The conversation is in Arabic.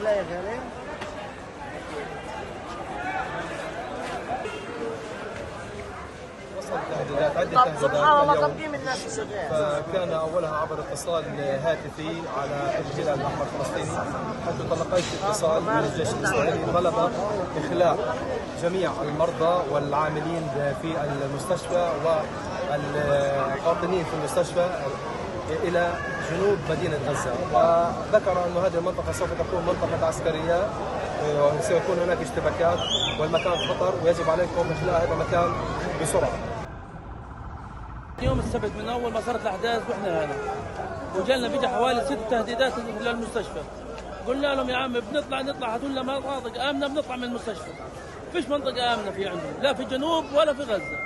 بالله يا غالي. وصلت تهديدات عدة تهديدات سبحان الله، اليوم. طب كيف الناس شغال؟ فكان اولها عبر اتصال هاتفي على الهلال الاحمر الفلسطيني، حيث تلقيت اتصال من الجيش الاسرائيلي طلب اخلاء جميع المرضى والعاملين في المستشفى والقاطنين في المستشفى الى جنوب مدينه غزه، وذكر ان هذه المنطقه سوف تكون منطقه عسكريه وسيكون هناك اشتباكات والمكان خطر ويجب عليكم اخلاء هذا المكان بسرعه. يوم السبت من اول ما صارت الاحداث واحنا هنا وجالنا بيجي حوالي 6 تهديدات للمستشفى. قلنا لهم يا عم نطلع هاتوا لنا مناطق امنه بنطلع من المستشفى. فيش منطقه امنه في عندهم لا في الجنوب ولا في غزه.